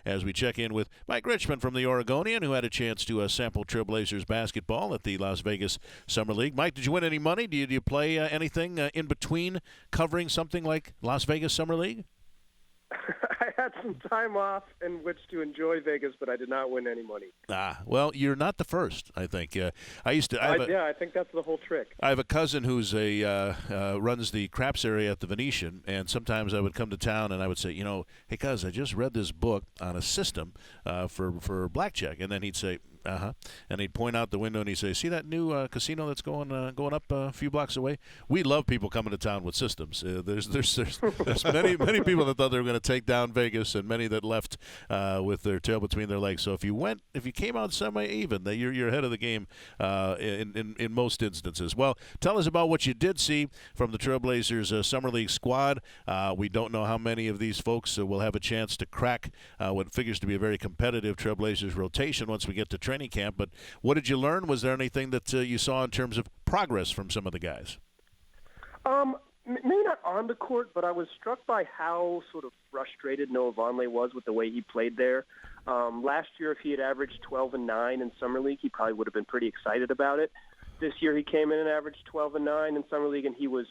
as we check in with Mike Richman from the Oregonian, who had a chance to sample Trailblazers basketball at the Las Vegas Summer League. Mike, did you win any money? Do you play anything in between covering something like Las Vegas Summer League? I had some time off in which to enjoy Vegas, but I did not win any money. Well, you're not the first, I think. I think that's the whole trick. I have a cousin who's runs the craps area at the Venetian, and sometimes I would come to town and I would say, hey, cuz, I just read this book on a system for blackjack, and then he'd say, and he'd point out the window and he'd say, see that new casino that's going up a few blocks away? We love people coming to town with systems. There's many people that thought they were going to take down Vegas, and many that left with their tail between their legs. So if you came out semi-even, you're ahead of the game in most instances. Well, tell us about what you did see from the Trailblazers Summer League squad. We don't know how many of these folks will have a chance to crack what figures to be a very competitive Trailblazers rotation once we get to training camp, but what did you learn? Was there anything that you saw in terms of progress from some of the guys? Maybe not on the court, but I was struck by how sort of frustrated Noah Vonleh was with the way he played there. Last year, if he had averaged 12 and 9 in Summer League, he probably would have been pretty excited about it. This year, he came in and averaged 12 and 9 in Summer League, and he was,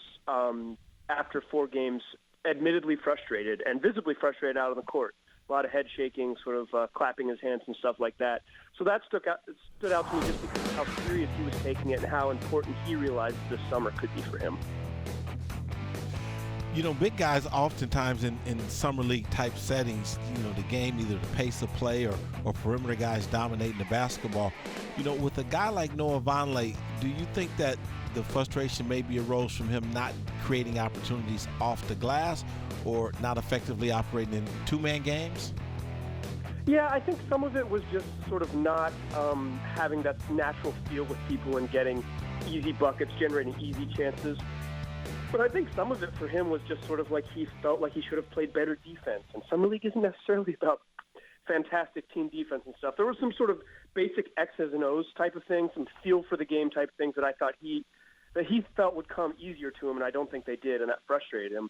after 4 games, admittedly frustrated and visibly frustrated out on the court. A lot of head shaking, sort of clapping his hands and stuff like that. So that stood out to me just because of how serious he was taking it and how important he realized this summer could be for him. Big guys oftentimes in summer league type settings, the game, either the pace of play or perimeter guys dominating the basketball. With a guy like Noah Vonleh, do you think that the frustration maybe arose from him not creating opportunities off the glass or not effectively operating in two-man games? Yeah, I think some of it was just sort of not having that natural feel with people and getting easy buckets, generating easy chances. But I think some of it for him was just sort of like he felt like he should have played better defense. And Summer League isn't necessarily about fantastic team defense and stuff. There were some sort of basic X's and O's type of things, some feel for the game type things that I thought he felt would come easier to him, and I don't think they did, and that frustrated him.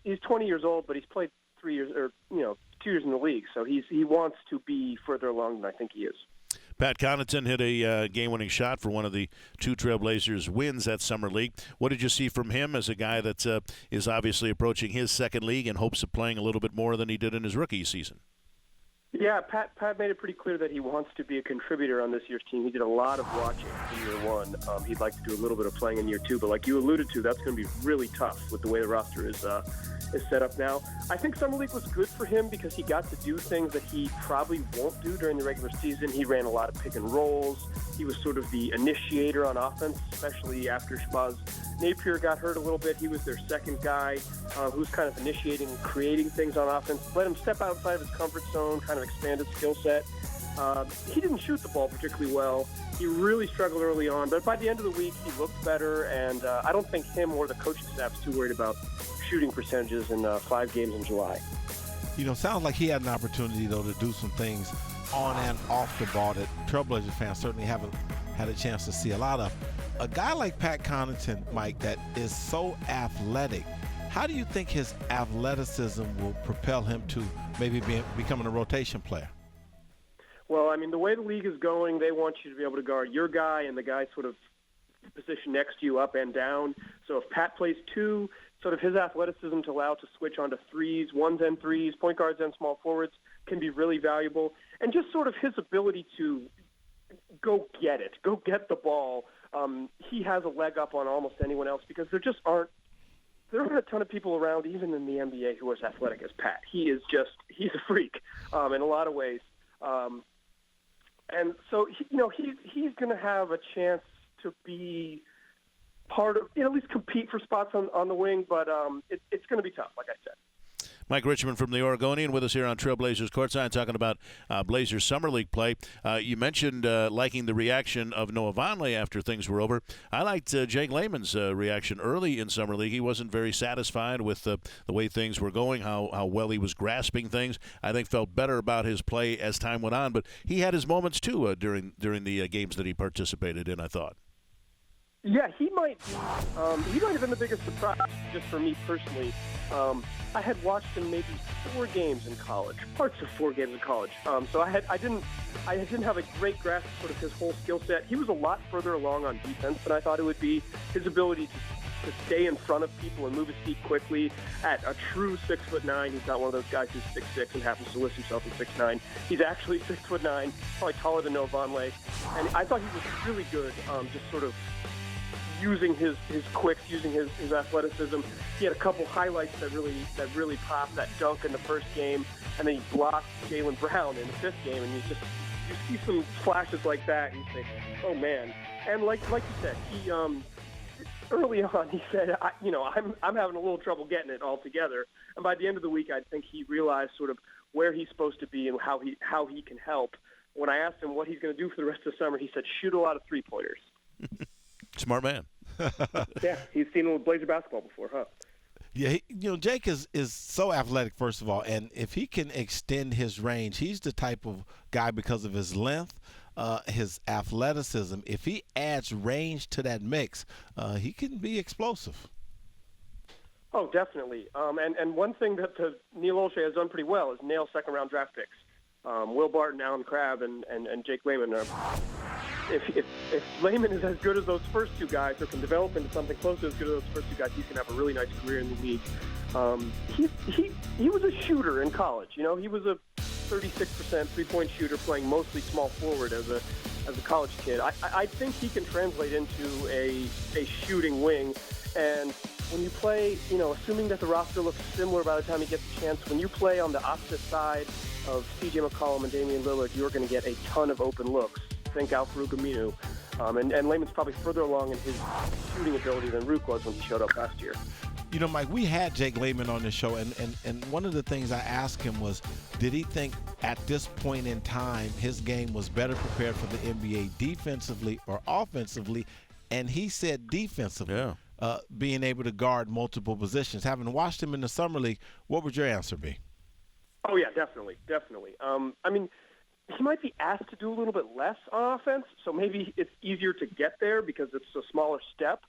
He's 20 years old, but he's played 2 years in the league, so he wants to be further along than I think he is. Pat Connaughton hit a game-winning shot for one of the 2 Trailblazers wins at Summer League. What did you see from him as a guy that is obviously approaching his second league and hopes of playing a little bit more than he did in his rookie season? Yeah, Pat made it pretty clear that he wants to be a contributor on this year's team. He did a lot of watching in year 1. He'd like to do a little bit of playing in year 2, but like you alluded to, that's going to be really tough with the way the roster is set up now. I think Summer League was good for him because he got to do things that he probably won't do during the regular season. He ran a lot of pick and rolls. He was sort of the initiator on offense, especially after Shabazz Napier got hurt a little bit. He was their second guy who's kind of initiating and creating things on offense. Let him step outside of his comfort zone, kind of expand his skill set. He didn't shoot the ball particularly well. He really struggled early on, but by the end of the week, he looked better, and I don't think him or the coaching staff is too worried about shooting percentages in 5 games in July. Sounds like he had an opportunity, though, to do some things on and off the ball that Trailblazer fans certainly haven't had a chance to see a lot of. A guy like Pat Connaughton, Mike, that is so athletic, how do you think his athleticism will propel him to maybe becoming a rotation player? Well, I mean, the way the league is going, they want you to be able to guard your guy and the guy sort of position next to you up and down. So if Pat plays 2, sort of his athleticism to allow to switch onto 3s, 1s and 3s, point guards and small forwards can be really valuable. And just sort of his ability to go get it, go get the ball. He has a leg up on almost anyone else because there aren't a ton of people around, even in the NBA, who are as athletic as Pat. He's a freak in a lot of ways. And so, he's going to have a chance to be part of, at least compete for spots on the wing, but it's going to be tough, like I said. Mike Richman from the Oregonian with us here on Trailblazers Courtside talking about Blazers Summer League play. You mentioned liking the reaction of Noah Vonleh after things were over. I liked Jake Layman's reaction early in Summer League. He wasn't very satisfied with the way things were going, how well he was grasping things. I think felt better about his play as time went on, but he had his moments too during the games that he participated in, I thought. Yeah, he might be. He might have been the biggest surprise, just for me personally. I had watched him maybe 4 games in college, parts of 4 games in college. So I didn't have a great grasp of sort of his whole skill set. He was a lot further along on defense than I thought it would be. His ability to stay in front of people and move his feet quickly at a true 6'9". He's not one of those guys who's 6'6" and happens to list himself as 6'9". He's actually 6'9", probably taller than Noah Vonleh. And I thought he was really good, just sort of using his quicks, using his athleticism. He had a couple highlights that really popped. That dunk in the first game, and then he blocked Jaylen Brown in the 5th game, and you see some flashes like that, and you think, oh man. And like you said, he early on he said, I'm having a little trouble getting it all together. And by the end of the week, I think he realized sort of where he's supposed to be and how he can help. When I asked him what he's going to do for the rest of the summer, he said, shoot a lot of 3-pointers. Smart man. Yeah, he's seen Blazer basketball before, huh? Yeah, Jake is so athletic, first of all, and if he can extend his range, he's the type of guy, because of his length, his athleticism, if he adds range to that mix, he can be explosive. Oh, definitely. And one thing that Neil Olshey has done pretty well is nail second-round draft picks. Will Barton, Alan Crabb, and Jake Layman are. If Layman is as good as those first 2 guys, or can develop into something close to as good as those first 2 guys, he's going to have a really nice career in the league. He was a shooter in college. He was a 36% 3-point shooter, playing mostly small forward as a college kid. I think he can translate into a shooting wing. And when you play, assuming that the roster looks similar by the time he gets a chance, when you play on the opposite side of C.J. McCollum and Damian Lillard, you're going to get a ton of open looks. Think Al-Farouq Aminu. And Layman's probably further along in his shooting ability than Rook was when he showed up last year. Mike, we had Jake Layman on the show, and one of the things I asked him was, did he think at this point in time his game was better prepared for the NBA defensively or offensively? And he said defensively. Yeah. Being able to guard multiple positions. Having watched him in the summer league, what would your answer be? Oh yeah, definitely. He might be asked to do a little bit less on offense, so maybe it's easier to get there because it's a smaller step.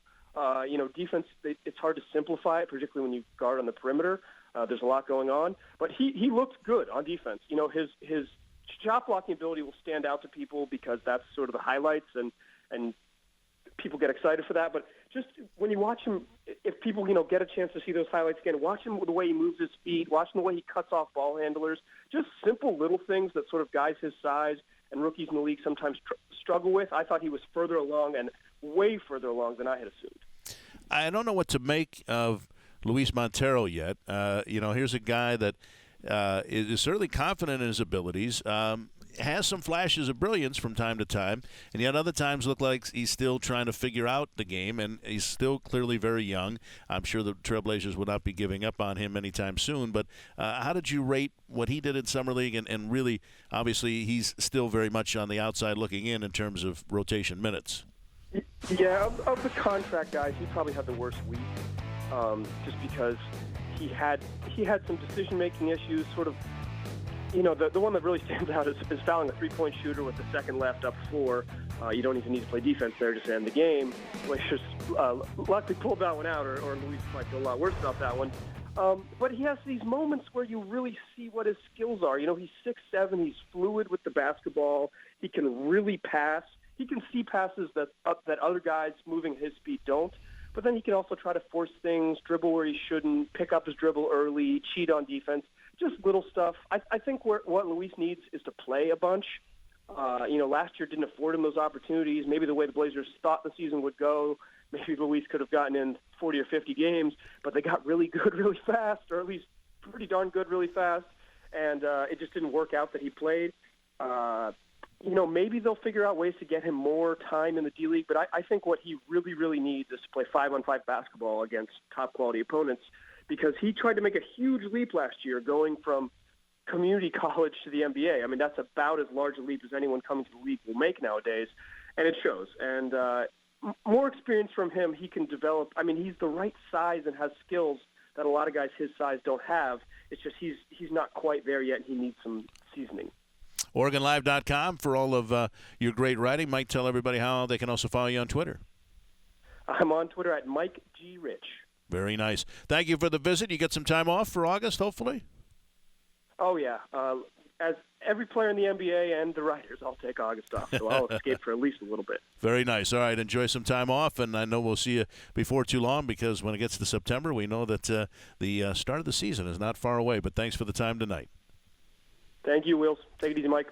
Defense, it's hard to simplify it, particularly when you guard on the perimeter. There's a lot going on, but he looked good on defense. His shot blocking ability will stand out to people because that's sort of the highlights, and people get excited for that. But just when you watch him, if people get a chance to see those highlights again, watch him the way he moves his feet, watch him the way he cuts off ball handlers, just simple little things that sort of guys his size and rookies in the league sometimes struggle with. I thought he was further along, and way further along than I had assumed. I don't know what to make of Luis Montero yet. Here's a guy that is certainly confident in his abilities, has some flashes of brilliance from time to time, and yet other times look like he's still trying to figure out the game, and he's still clearly very young. I'm sure the Trailblazers would not be giving up on him anytime soon, but how did you rate what he did in Summer League, and really, obviously, he's still very much on the outside looking in terms of rotation minutes? Yeah, of the contract guys, he probably had the worst week, just because he had some decision-making issues, sort of. The one that really stands out is fouling a 3-point shooter with the second left up 4. You don't even need to play defense there just to end the game. Blazers luckily pulled that one out, or Luis might feel a lot worse about that one. But he has these moments where you really see what his skills are. He's 6'7", he's fluid with the basketball. He can really pass. He can see passes that other guys moving at his speed don't. But then he can also try to force things, dribble where he shouldn't, pick up his dribble early, cheat on defense. Just little stuff. I think what Luis needs is to play a bunch. Last year didn't afford him those opportunities. Maybe the way the Blazers thought the season would go, maybe Luis could have gotten in 40 or 50 games, but they got really good really fast, or at least pretty darn good really fast, and it just didn't work out that he played. Maybe they'll figure out ways to get him more time in the D-League, but I think what he really, really needs is to play 5-on-5 basketball against top-quality opponents, because he tried to make a huge leap last year going from community college to the NBA. I mean, that's about as large a leap as anyone coming to the league will make nowadays, and it shows. And more experience from him, he can develop. I mean, he's the right size and has skills that a lot of guys his size don't have. It's just he's not quite there yet, and he needs some seasoning. OregonLive.com for all of your great writing. Mike, tell everybody how they can also follow you on Twitter. I'm on Twitter at Mike G. Rich. Very nice. Thank you for the visit. You get some time off for August, hopefully? Oh, yeah. As every player in the NBA and the writers, I'll take August off, so I'll escape for at least a little bit. Very nice. All right, enjoy some time off, and I know we'll see you before too long because when it gets to September, we know that the start of the season is not far away, but thanks for the time tonight. Thank you, Wills. Take it easy, Mike.